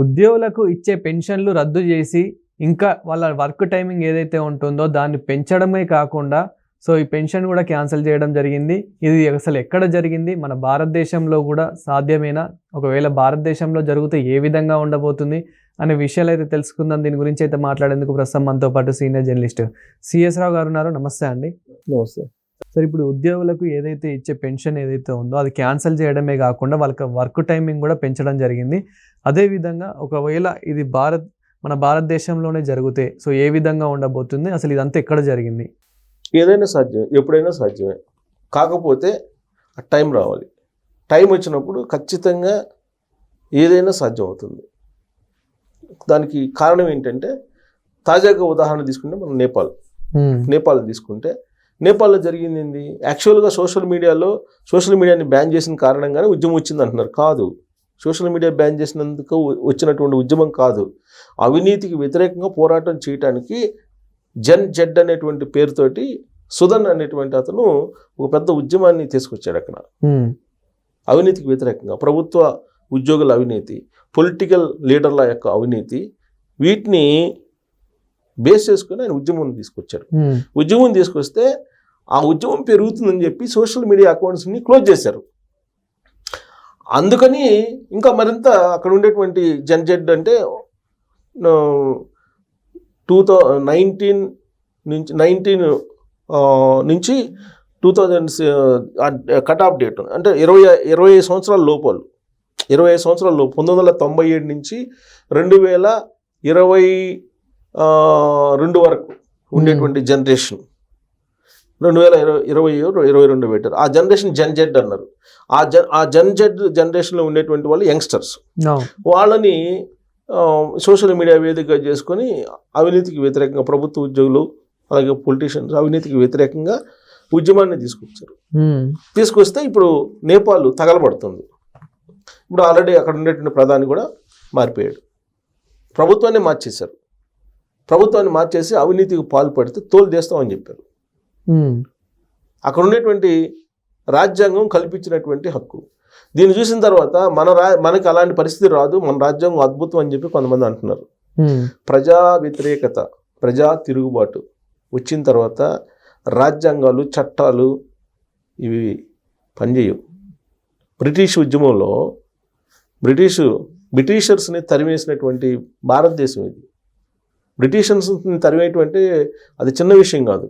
ఉద్యోగులకు ఇచ్చే పెన్షన్లు రద్దు చేసి ఇంకా వాళ్ళ వర్క్ టైమింగ్ ఏదైతే ఉంటుందో దాన్ని పెంచడమే కాకుండా సో ఈ పెన్షన్ కూడా క్యాన్సిల్ చేయడం జరిగింది. ఇది అసలు ఎక్కడ జరిగింది, మన భారతదేశంలో కూడా సాధ్యమేనా, ఒకవేళ భారతదేశంలో జరిగితే ఏ విధంగా ఉండబోతుంది అనే విషయాలు అయితే తెలుసుకుందాం. దీని గురించి అయితే మాట్లాడేందుకు ప్రస్తుతం మనతో పాటు సీనియర్ జర్నలిస్ట్ సిఎస్ రావు గారు ఉన్నారు. నమస్తే అండి. నమస్తే సార్, ఇప్పుడు ఉద్యోగులకు ఏదైతే ఇచ్చే పెన్షన్ ఏదైతే ఉందో అది క్యాన్సిల్ చేయడమే కాకుండా వాళ్ళకి వర్క్ టైమింగ్ కూడా పెంచడం జరిగింది. అదేవిధంగా ఒకవేళ ఇది మన భారతదేశంలోనే జరిగితే సో ఏ విధంగా ఉండబోతుంది, అసలు ఇదంతా ఎక్కడ జరిగింది? ఏదైనా సాధ్యమే, ఎప్పుడైనా సాధ్యమే. కాకపోతే ఆ టైం రావాలి. టైం వచ్చినప్పుడు ఖచ్చితంగా ఏదైనా సాధ్యం అవుతుంది. దానికి కారణం ఏంటంటే తాజాగా ఉదాహరణ తీసుకుంటే మనం నేపాల్ తీసుకుంటే నేపాల్లో జరిగింది ఏంది? యాక్చువల్గా సోషల్ మీడియాని బ్యాన్ చేసిన కారణంగానే ఉద్యమం వచ్చింది అంటున్నారు. కాదు, సోషల్ మీడియా బ్యాన్ చేసినందుకు వచ్చినటువంటి ఉద్యమం కాదు. అవినీతికి వ్యతిరేకంగా పోరాటం చేయడానికి జెడ్ అనేటువంటి పేరుతోటి సుధన్ అనేటువంటి అతను ఒక పెద్ద ఉద్యమాన్ని తీసుకొచ్చాడు. అక్కడ అవినీతికి వ్యతిరేకంగా ప్రభుత్వ ఉద్యోగుల అవినీతి, పొలిటికల్ లీడర్ల యొక్క అవినీతి, వీటిని బేస్ చేసుకుని ఆయన ఉద్యమం తీసుకొచ్చారు. ఉద్యమం తీసుకొస్తే ఆ ఉద్యమం పెరుగుతుందని చెప్పి సోషల్ మీడియా అకౌంట్స్ని క్లోజ్ చేశారు. అందుకని ఇంకా మరింత అక్కడ ఉండేటువంటి జెడ్ అంటే 2019 నుంచి 2000 కట్ ఆఫ్ డేట్ అంటే 25 సంవత్సరాల లోపు 1997 నుంచి 2022 వరకు ఉండేటువంటి జనరేషన్ 2022 పెట్టారు. ఆ జనరేషన్ జెడ్ అన్నారు. ఆ జనరేషన్లో ఉండేటువంటి వాళ్ళు యంగ్స్టర్స్. వాళ్ళని సోషల్ మీడియా వేదికగా చేసుకొని అవినీతికి వ్యతిరేకంగా ప్రభుత్వ ఉద్యోగులు అలాగే పొలిటీషియన్స్ అవినీతికి వ్యతిరేకంగా ఉద్యమాన్ని తీసుకొస్తే ఇప్పుడు నేపాల్ తగలబడుతుంది. ఇప్పుడు ఆల్రెడీ అక్కడ ఉండేటువంటి ప్రధాని కూడా మారిపోయాడు. ప్రభుత్వాన్ని మార్చేసి అవినీతికి పాల్పడితే తోలు చేస్తామని చెప్పారు. అక్కడ ఉండేటువంటి రాజ్యాంగం కల్పించినటువంటి హక్కు. దీన్ని చూసిన తర్వాత మనకి అలాంటి పరిస్థితి రాదు, మన రాజ్యాంగం అద్భుతం అని చెప్పి కొంతమంది అంటున్నారు. ప్రజా వ్యతిరేకత, ప్రజా తిరుగుబాటు వచ్చిన తర్వాత రాజ్యాంగాలు, చట్టాలు ఇవి పనిచేయవు. బ్రిటిష్ ఉద్యమంలో బ్రిటిషర్స్ని తరిమేసినటువంటి భారతదేశం ఇది. బ్రిటిషర్స్ని తరిమేటువంటి అది చిన్న విషయం కాదు.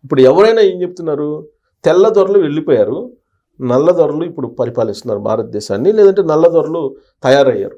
ఇప్పుడు ఎవరైనా ఏం చెప్తున్నారు? తెల్లదొరలు వెళ్ళిపోయారు, నల్లదొరలు ఇప్పుడు పరిపాలిస్తున్నారు భారతదేశాన్ని, లేదంటే నల్లదొరలు తయారయ్యారు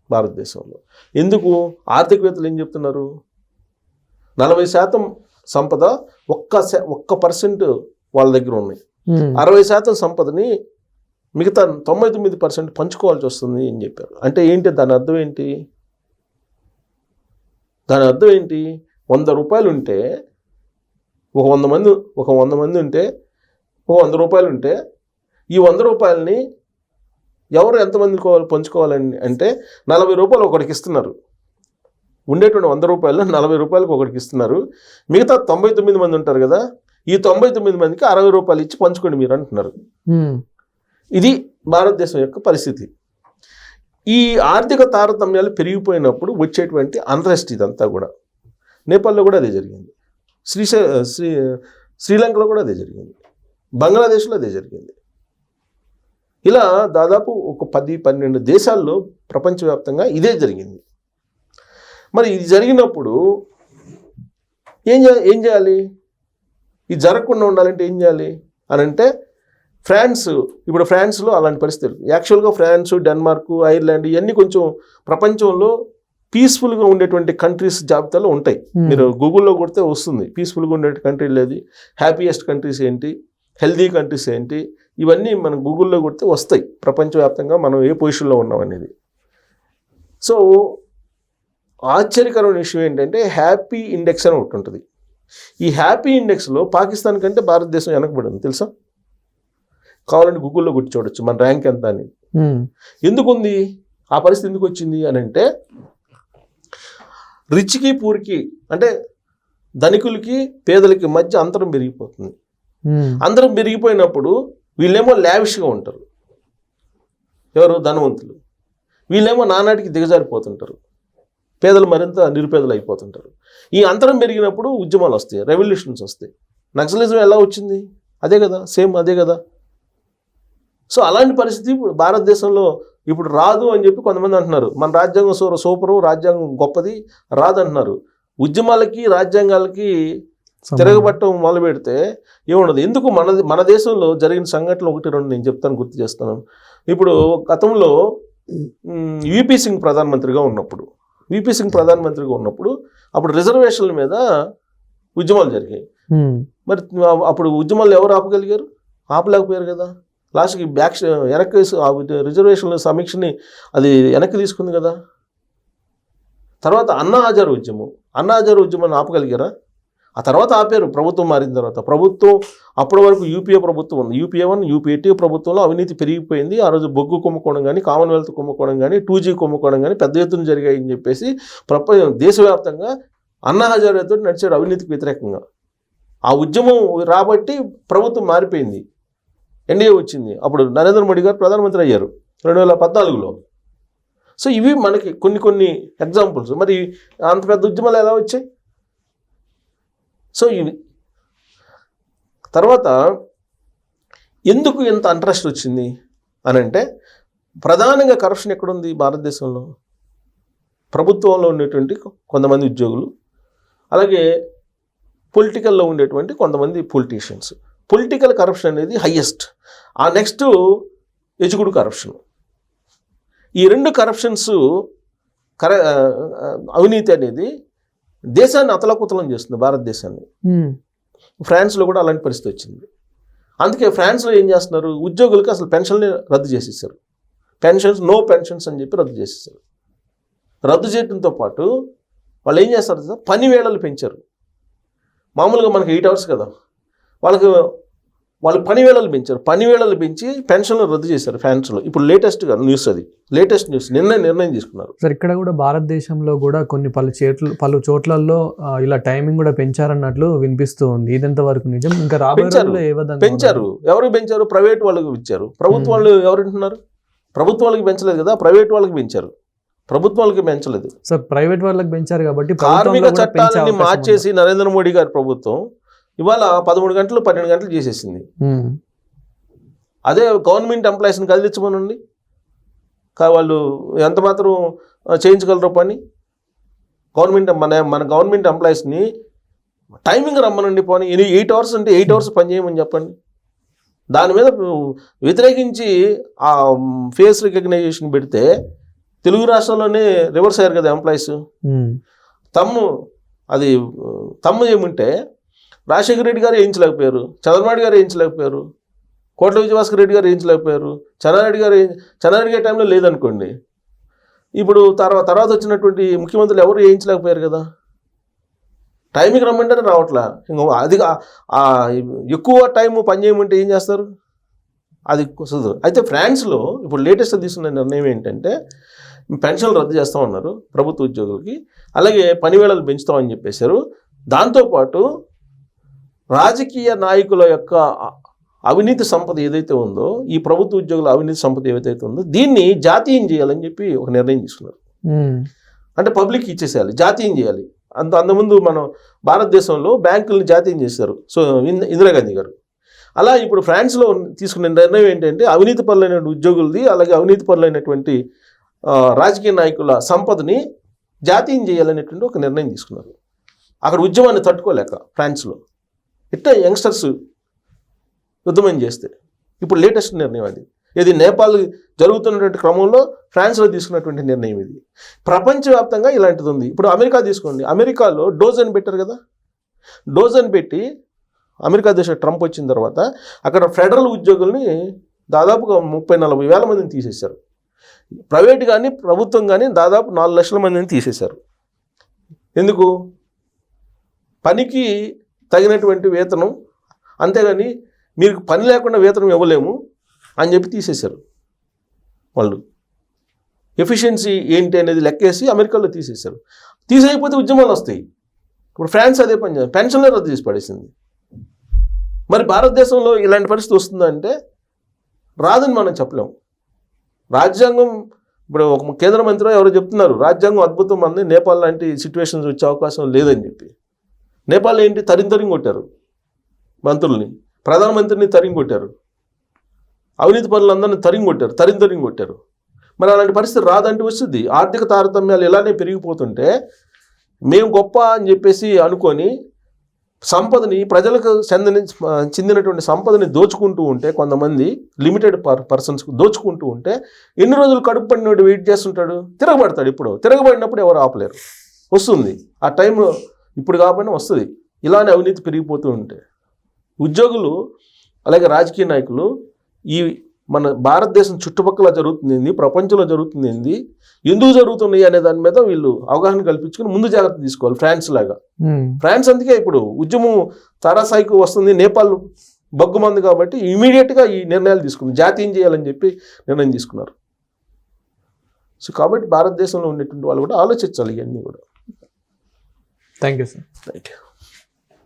భారతదేశంలో. ఎందుకు? ఆర్థికవేత్తలు ఏం చెప్తున్నారు? 40% సంపద 1% వాళ్ళ దగ్గర ఉన్నాయి. 60% సంపదని మిగతా 99% పంచుకోవాల్సి వస్తుంది అని చెప్పారు. అంటే ఏంటి దాని అర్థం ఏంటి? 100 రూపాయలు ఉంటే ఒక 100 మంది ఉంటే 100 రూపాయలు ఉంటే ఈ 100 రూపాయలని ఎవరు ఎంతమంది పంచుకోవాలని అంటే 40 రూపాయలు ఒకటికి ఇస్తున్నారు. ఉండేటువంటి 100 రూపాయలు 40 రూపాయలకు ఒకటికి ఇస్తున్నారు. మిగతా 99 మంది ఉంటారు కదా, ఈ 99 మందికి 60 రూపాయలు ఇచ్చి పంచుకోండి మీరు అంటున్నారు. ఇది భారతదేశం యొక్క పరిస్థితి. ఈ ఆర్థిక తారతమ్యాలు పెరిగిపోయినప్పుడు వచ్చేటువంటి అన్రెస్ట్ ఇదంతా కూడా. నేపాల్లో కూడా అదే జరిగింది, శ్రీలంకలో కూడా అదే జరిగింది, బంగ్లాదేశ్లో అదే జరిగింది. ఇలా దాదాపు ఒక 10-12 దేశాల్లో ప్రపంచవ్యాప్తంగా ఇదే జరిగింది. మరి ఇది జరిగినప్పుడు ఏం చేయాలి? ఇది జరగకుండా ఉండాలంటే ఏం చేయాలి అని అంటే ఇప్పుడు ఫ్రాన్స్లో అలాంటి పరిస్థితులు. యాక్చువల్గా ఫ్రాన్స్, డెన్మార్క్, ఐర్లాండ్ ఇవన్నీ కొంచెం ప్రపంచంలో పీస్ఫుల్గా ఉండేటువంటి కంట్రీస్ జాబితాలో ఉంటాయి. మీరు గూగుల్లో కొడితే వస్తుంది పీస్ఫుల్గా ఉండే కంట్రీ లేదు, హ్యాపీయెస్ట్ కంట్రీస్ ఏంటి, హెల్దీ కంట్రీస్ ఏంటి, ఇవన్నీ మనం గూగుల్లో కొడితే వస్తాయి ప్రపంచవ్యాప్తంగా మనం ఏ పొజిషన్లో ఉన్నాం అనేది. సో ఆశ్చర్యకరమైన విషయం ఏంటంటే హ్యాపీ ఇండెక్స్ అని ఒకటి ఉంటుంది. ఈ హ్యాపీ ఇండెక్స్లో పాకిస్తాన్ కంటే భారతదేశం వెనకబడింది తెలుసా? కావాలంటే గూగుల్లో కొట్టి చూడొచ్చు మన ర్యాంక్ ఎంత అని. ఎందుకుంది ఆ పరిస్థితి? ఎందుకు వచ్చింది అని అంటే రిచ్కి పూర్కి అంటే ధనికులకి పేదలకి మధ్య అంతరం పెరిగిపోతుంది. అందరం పెరిగిపోయినప్పుడు వీళ్ళేమో లావిష్గా ఉంటారు, ఎవరు ధనవంతులు. వీళ్ళేమో నానాటికి దిగజారిపోతుంటారు, పేదలు మరింత నిరుపేదలు అయిపోతుంటారు. ఈ అంతరం పెరిగినప్పుడు ఉద్యమాలు వస్తాయి, రెవల్యూషన్స్ వస్తాయి. నక్సలిజం ఎలా వచ్చింది? అదే కదా, సేమ్ అదే కదా. సో అలాంటి పరిస్థితి ఇప్పుడు భారతదేశంలో ఇప్పుడు రాదు అని చెప్పి కొంతమంది అంటున్నారు. మన రాజ్యాంగం సూపరు, రాజ్యాంగం గొప్పది, రాదు అంటున్నారు. ఉద్యమాలకి రాజ్యాంగాలకి తిరగబట్టం మొదలు పెడితే ఏముండదు. ఎందుకు మన దేశంలో జరిగిన సంఘటనలు 1-2 నేను చెప్తాను, గుర్తు చేస్తాను. ఇప్పుడు గతంలో విపి సింగ్ ప్రధానమంత్రిగా ఉన్నప్పుడు అప్పుడు రిజర్వేషన్ల మీద ఉద్యమాలు జరిగాయి. మరి అప్పుడు ఉద్యమాలు ఎవరు ఆపగలిగారు? ఆపలేకపోయారు కదా. లాస్ట్కి వెనక్కి రిజర్వేషన్ల సమీక్షని అది వెనక్కి తీసుకుంది కదా. తర్వాత అన్నా హజార్ ఉద్యమాన్ని ఆపగలిగారా? ఆ తర్వాత ఆపారు, ప్రభుత్వం మారిన తర్వాత. ప్రభుత్వం అప్పటి వరకు యూపీఏ ప్రభుత్వం ఉంది. యూపీఏ 1, యూపీఏ 2 ప్రభుత్వంలో అవినీతి పెరిగిపోయింది. ఆ రోజు బొగ్గు కుంభకోణం కానీ, కామన్వెల్త్ కుంభకోణం కానీ, 2G కుంభకోణం కానీ పెద్ద ఎత్తున జరిగాయని చెప్పేసి దేశవ్యాప్తంగా అన్నా హజారేతో నడిచాడు అవినీతికి వ్యతిరేకంగా. ఆ ఉద్యమం రాబట్టి ప్రభుత్వం మారిపోయింది, ఎన్డీఏ వచ్చింది. అప్పుడు నరేంద్ర మోడీ గారు ప్రధానమంత్రి అయ్యారు 2014లో. సో ఇవి మనకి కొన్ని ఎగ్జాంపుల్స్. మరి అంత పెద్ద ఉద్యమాలు ఎలా వచ్చాయి? సో ఇవి తర్వాత ఎందుకు ఇంత ఇంట్రెస్ట్ వచ్చింది అని అంటే, ప్రధానంగా కరప్షన్ ఎక్కడుంది భారతదేశంలో? ప్రభుత్వంలో ఉండేటువంటి కొంతమంది ఉద్యోగులు, అలాగే పొలిటికల్లో ఉండేటువంటి కొంతమంది పొలిటీషియన్స్. పొలిటికల్ కరప్షన్ అనేది హయ్యెస్ట్. ఆ నెక్స్ట్ ఎజుకుడు కరప్షన్. ఈ 2 కరప్షన్స్ అవినీతి అనేది దేశాన్ని అతలకుతలం చేస్తుంది, భారతదేశాన్ని. ఫ్రాన్స్లో కూడా అలాంటి పరిస్థితి వచ్చింది. అందుకే ఫ్రాన్స్లో ఏం చేస్తున్నారు, ఉద్యోగులకి అసలు పెన్షన్ని రద్దు చేసేసారు. నో పెన్షన్స్ అని చెప్పి రద్దు చేసేసారు. రద్దు చేయడంతో పాటు వాళ్ళు ఏం చేస్తారు, పని వేళలు పెంచారు. మామూలుగా మనకి 8 hours కదా, వాళ్ళు పని వేళలు పెంచారు. పని వేళలు పెంచి పెన్షన్లు రద్దు చేశారు ఫ్రాన్స్లో. ఇప్పుడు లేటెస్ట్ న్యూస్ నిర్ణయం తీసుకున్నారు. సార్ ఇక్కడ కూడా భారతదేశంలో కూడా పలు చోట్లలో ఇలా టైమింగ్ కూడా పెంచారన్నట్లు వినిపిస్తూ ఉంది. ఇదంత వరకు నిజం? ఇంకా రాబోయే ఏ విధంగా పెంచారు? ఎవరికి పెంచారు? ప్రైవేట్ వాళ్ళకి ఇచ్చారు. ప్రభుత్వాలు ఎవరు వింటున్నారు? ప్రభుత్వాలకి పెంచలేదు కదా, ప్రైవేట్ వాళ్ళకి పెంచారు. ప్రభుత్వాలకి పెంచలేదు. సార్ ప్రైవేట్ వాళ్ళకి పెంచారు కాబట్టి కార్మిక చట్టాలని మార్చేసి నరేంద్ర మోడీ గారి ప్రభుత్వం ఇవాళ 13 గంటలు 12 గంటలు చేసేసింది. అదే గవర్నమెంట్ ఎంప్లాయీస్ని కదిలించమనండి, వాళ్ళు ఎంత మాత్రం చేయించగలరు పని. మన గవర్నమెంట్ ఎంప్లాయీస్ని టైమింగ్ రమ్మనండి, పోనీ 8 hours అంటే 8 hours పని చేయమని చెప్పండి. దాని మీద వ్యతిరేకించి ఆ ఫేస్ రికగ్నైజేషన్ పెడితే తెలుగు రాష్ట్రాల్లోనే రివర్స్ అయ్యారు కదా ఎంప్లాయీస్. తమ్ము ఏమంటే రాజశేఖర రెడ్డి గారు వేయించలేకపోయారు, చంద్రబాబు గారు వేయించలేకపోయారు, కోట్ల విజయభాస్కర్ రెడ్డి గారు వేయించలేకపోయారు, చెన్నారెడ్డి గారి టైంలో లేదనుకోండి. ఇప్పుడు తర్వాత వచ్చినటువంటి ముఖ్యమంత్రులు ఎవరు వేయించలేకపోయారు కదా. టైంకి రమ్మంటేనే రావట్లా. అది ఎక్కువ టైం పని చేయమంటే ఏం చేస్తారు? అది కుదరదు. అయితే ఫ్రాన్స్లో ఇప్పుడు లేటెస్ట్ తీసుకున్న నిర్ణయం ఏంటంటే, పెన్షన్లు రద్దు చేస్తామన్నారు ప్రభుత్వ ఉద్యోగులకి, అలాగే పని వేళలు పెంచుతామని చెప్పేశారు. దాంతోపాటు రాజకీయ నాయకుల యొక్క అవినీతి సంపద ఏదైతే ఉందో, ఈ ప్రభుత్వ ఉద్యోగుల అవినీతి సంపద ఏదైతే ఉందో, దీన్ని జాతీయం చేయాలని చెప్పి ఒక నిర్ణయం తీసుకున్నారు. అంటే పబ్లిక్ ఇచ్చేసేయాలి, జాతీయం చేయాలి. అంతకుముందు మనం భారతదేశంలో బ్యాంకుల్ని జాతీయం చేశారు, సో ఇందిరాగాంధీ గారు. అలా ఇప్పుడు ఫ్రాన్స్లో తీసుకున్న నిర్ణయం ఏంటంటే, అవినీతి పరులైన ఉద్యోగులది, అలాగే అవినీతి పరులైనటువంటి రాజకీయ నాయకుల సంపదని జాతీయం చేయాలనేటువంటి ఒక నిర్ణయం తీసుకున్నారు. అక్కడ ఉద్యమాన్ని తట్టుకోలేక ఫ్రాన్స్లో ఇట్లా యంగ్స్టర్స్ యుద్ధమని చేస్తే ఇప్పుడు లేటెస్ట్ నిర్ణయం అది. ఇది నేపాల్ జరుగుతున్నటువంటి క్రమంలో ఫ్రాన్స్లో తీసుకున్నటువంటి నిర్ణయం ఇది. ప్రపంచవ్యాప్తంగా ఇలాంటిది ఉంది. ఇప్పుడు అమెరికా తీసుకోండి, అమెరికాలో డోజ్ అని పెట్టారు కదా. డోజ్ అని పెట్టి అమెరికా దేశ ట్రంప్ వచ్చిన తర్వాత అక్కడ ఫెడరల్ ఉద్యోగుల్ని దాదాపుగా 30-40 వేల మందిని తీసేశారు. ప్రైవేట్ కానీ ప్రభుత్వం కానీ దాదాపు 4 లక్షల మందిని తీసేశారు. ఎందుకు? పనికి తగినటువంటి వేతనం, అంతేగాని మీరు పని లేకుండా వేతనం ఇవ్వలేము అని చెప్పి తీసేశారు. వాళ్ళు ఎఫిషియన్సీ ఏంటి అనేది లెక్కేసి అమెరికాలో తీసేశారు. తీసేయకపోతే ఉద్యమాలు వస్తాయి. ఇప్పుడు ఫ్రాన్స్ అదే పని చేయాలి, పెన్షన్లే రద్దు చేసి పడేసింది. మరి భారతదేశంలో ఇలాంటి పరిస్థితి వస్తుందంటే రాదని మనం చెప్పలేము. రాజ్యాంగం ఇప్పుడు ఒక కేంద్ర మంత్రి ఎవరో చెప్తున్నారు రాజ్యాంగం అద్భుతం అంది, నేపాల్ లాంటి సిచ్యువేషన్స్ వచ్చే అవకాశం లేదని చెప్పి. నేపాల్ ఏంటి తరిం కొట్టారు మంత్రుల్ని, ప్రధానమంత్రిని తరిం కొట్టారు, అవినీతి పనులందరినీ తరిం కొట్టారు. మరి అలాంటి పరిస్థితి రాదంటే వస్తుంది. ఆర్థిక తారతమ్యాలు ఇలానే పెరిగిపోతుంటే మేము గొప్ప అని చెప్పేసి అనుకొని సంపదని ప్రజలకు చెందినటువంటి సంపదని దోచుకుంటూ ఉంటే, కొంతమంది లిమిటెడ్ పర్సన్స్కు దోచుకుంటూ ఉంటే ఎన్ని రోజులు కడుపు పడినోడు వెయిట్ చేస్తుంటాడు, తిరగబడతాడు. ఇప్పుడు తిరగబడినప్పుడు ఎవరు ఆపలేరు, వస్తుంది ఆ టైంలో. ఇప్పుడు కాకపోయినా వస్తుంది. ఇలానే అవినీతి పెరిగిపోతూ ఉంటే ఉద్యోగులు అలాగే రాజకీయ నాయకులు ఈ మన భారతదేశం చుట్టుపక్కల జరుగుతుంది, ప్రపంచంలో జరుగుతుంది, ఎందుకు జరుగుతున్నాయి అనే దాని మీద వీళ్ళు అవగాహన కల్పించుకుని ముందు జాగ్రత్త తీసుకోవాలి. ఫ్రాన్స్ లాగా. ఫ్రాన్స్ అందుకే ఇప్పుడు ఉద్యమం తారాస్థాయికి వస్తుంది, నేపాల్ బగ్గుమంది కాబట్టి ఇమీడియట్గా ఈ నిర్ణయాలు తీసుకుంది, జాతీయం చేయాలని చెప్పి నిర్ణయం తీసుకున్నారు. సో కాబట్టి భారతదేశంలో ఉండేటువంటి వాళ్ళు కూడా ఆలోచించాలి ఇవన్నీ కూడా. Thank you sir. రైట్.